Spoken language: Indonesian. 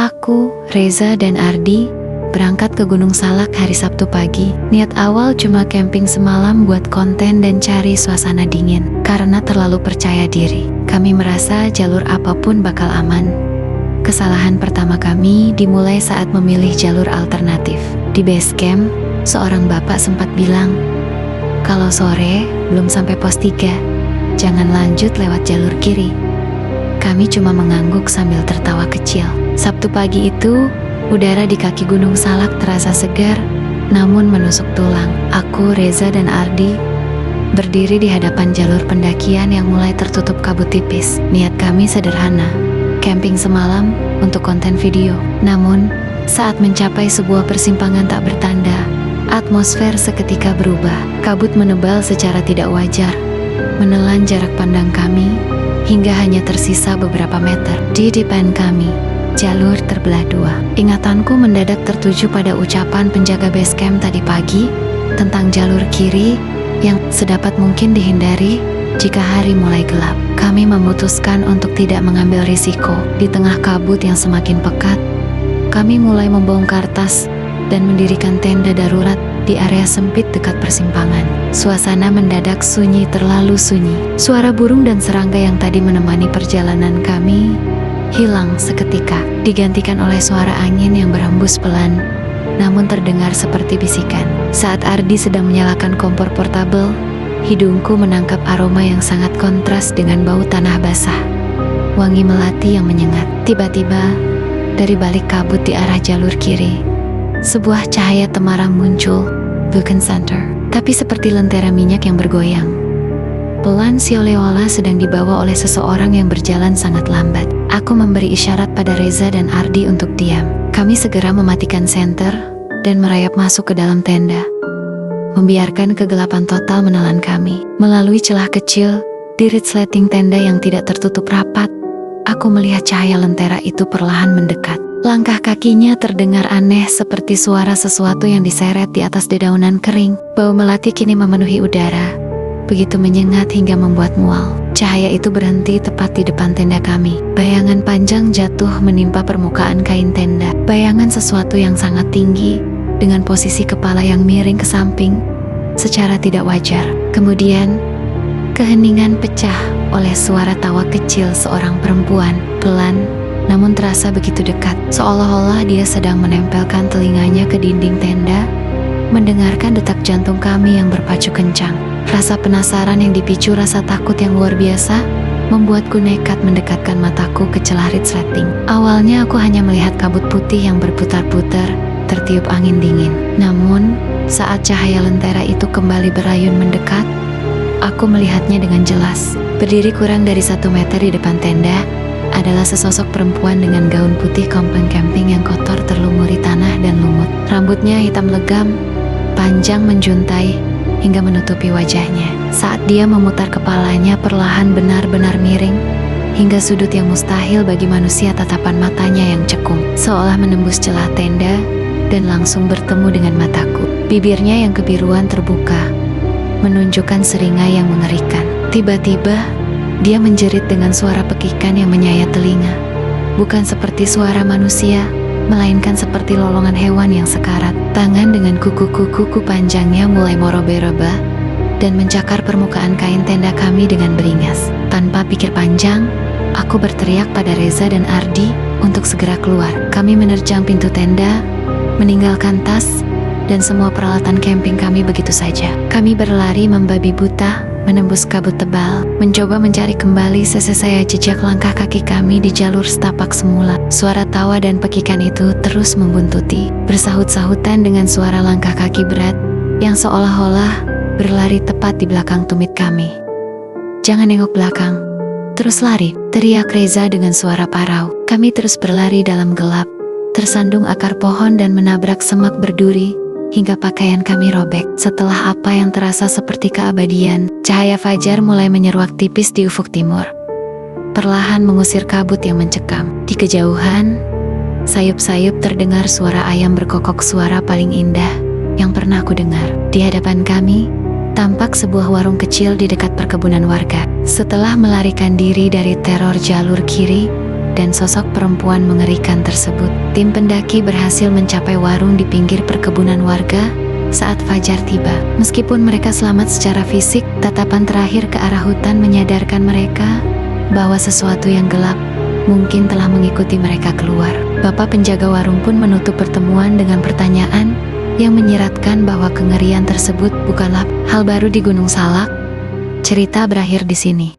Aku, Reza dan Ardi berangkat ke Gunung Salak hari Sabtu pagi. Niat awal cuma camping semalam buat konten dan cari suasana dingin. Karena terlalu percaya diri, kami merasa jalur apapun bakal aman. Kesalahan pertama kami dimulai saat memilih jalur alternatif. Di base camp, seorang bapak sempat bilang, "Kalau sore belum sampai pos 3, jangan lanjut lewat jalur kiri." Kami cuma mengangguk sambil tertawa kecil. Sabtu pagi itu, udara di kaki Gunung Salak terasa segar, namun menusuk tulang. Aku, Reza dan Ardi berdiri di hadapan jalur pendakian yang mulai tertutup kabut tipis. Niat kami sederhana, camping semalam untuk konten video. Namun, saat mencapai sebuah persimpangan tak bertanda, atmosfer seketika berubah. Kabut menebal secara tidak wajar, menelan jarak pandang kami, hingga hanya tersisa beberapa meter. Di depan kami, jalur terbelah dua. Ingatanku mendadak tertuju pada ucapan penjaga base camp tadi pagi tentang jalur kiri yang sedapat mungkin dihindari jika hari mulai gelap. Kami memutuskan untuk tidak mengambil risiko. Di tengah kabut yang semakin pekat, kami mulai membongkar tas dan mendirikan tenda darurat di area sempit dekat persimpangan. Suasana mendadak sunyi, terlalu sunyi. Suara burung dan serangga yang tadi menemani perjalanan kami hilang seketika, digantikan oleh suara angin yang berhembus pelan, namun terdengar seperti bisikan. Saat Ardi sedang menyalakan kompor portabel, hidungku menangkap aroma yang sangat kontras dengan bau tanah basah, wangi melati yang menyengat. Tiba-tiba, dari balik kabut di arah jalur kiri, sebuah cahaya temaram muncul, bukan center, tapi seperti lentera minyak yang bergoyang. Pelan seolah-olah sedang dibawa oleh seseorang yang berjalan sangat lambat. Aku memberi isyarat pada Reza dan Ardi untuk diam. Kami segera mematikan senter dan merayap masuk ke dalam tenda, membiarkan kegelapan total menelan kami. Melalui celah kecil di resleting tenda yang tidak tertutup rapat, aku melihat cahaya lentera itu perlahan mendekat. Langkah kakinya terdengar aneh seperti suara sesuatu yang diseret di atas dedaunan kering. Bau melati kini memenuhi udara, begitu menyengat hingga membuat mual. Cahaya itu berhenti tepat di depan tenda kami. Bayangan panjang jatuh menimpa permukaan kain tenda. Bayangan sesuatu yang sangat tinggi, dengan posisi kepala yang miring ke samping, secara tidak wajar. Kemudian, keheningan pecah oleh suara tawa kecil seorang perempuan, pelan, namun terasa begitu dekat. Seolah-olah dia sedang menempelkan telinganya ke dinding tenda, mendengarkan detak jantung kami yang berpacu kencang. Rasa penasaran yang dipicu rasa takut yang luar biasa membuatku nekat mendekatkan mataku ke celah resleting. Awalnya aku hanya melihat kabut putih yang berputar-putar, tertiup angin dingin. Namun, saat cahaya lentera itu kembali berayun mendekat, aku melihatnya dengan jelas. Berdiri kurang dari 1 meter di depan tenda adalah sesosok perempuan dengan gaun putih kompeng camping yang kotor terlumuri tanah dan lumut. Rambutnya hitam legam, panjang menjuntai hingga menutupi wajahnya. Saat dia memutar kepalanya perlahan benar-benar miring, hingga sudut yang mustahil bagi manusia, tatapan matanya yang cekung, seolah menembus celah tenda dan langsung bertemu dengan mataku. Bibirnya yang kebiruan terbuka, menunjukkan seringai yang mengerikan. Tiba-tiba, dia menjerit dengan suara pekikan yang menyayat telinga. Bukan seperti suara manusia, melainkan seperti lolongan hewan yang sekarat. Tangan dengan kuku-kuku panjangnya mulai merobe-roba dan mencakar permukaan kain tenda kami dengan beringas. Tanpa pikir panjang, aku berteriak pada Reza dan Ardi untuk segera keluar. Kami menerjang pintu tenda, meninggalkan tas dan semua peralatan camping kami begitu saja. Kami berlari membabi buta, menembus kabut tebal, mencoba mencari kembali sesaya jejak langkah kaki kami di jalur setapak semula. Suara tawa dan pekikan itu terus membuntuti, bersahut-sahutan dengan suara langkah kaki berat yang seolah-olah berlari tepat di belakang tumit kami. "Jangan nengok belakang, terus lari," teriak Reza dengan suara parau. Kami terus berlari dalam gelap, tersandung akar pohon dan menabrak semak berduri, hingga pakaian kami robek. Setelah apa yang terasa seperti keabadian, cahaya fajar mulai menyeruak tipis di ufuk timur, perlahan mengusir kabut yang mencekam. Di kejauhan, sayup-sayup terdengar suara ayam berkokok, suara paling indah yang pernah aku dengar. Di hadapan kami, tampak sebuah warung kecil di dekat perkebunan warga. Setelah melarikan diri dari teror jalur kiri, dan sosok perempuan mengerikan tersebut. Tim pendaki berhasil mencapai warung di pinggir perkebunan warga saat fajar tiba. Meskipun mereka selamat secara fisik, tatapan terakhir ke arah hutan menyadarkan mereka bahwa sesuatu yang gelap mungkin telah mengikuti mereka keluar. Bapak penjaga warung pun menutup pertemuan dengan pertanyaan yang menyiratkan bahwa kengerian tersebut bukanlah hal baru di Gunung Salak. Cerita berakhir di sini.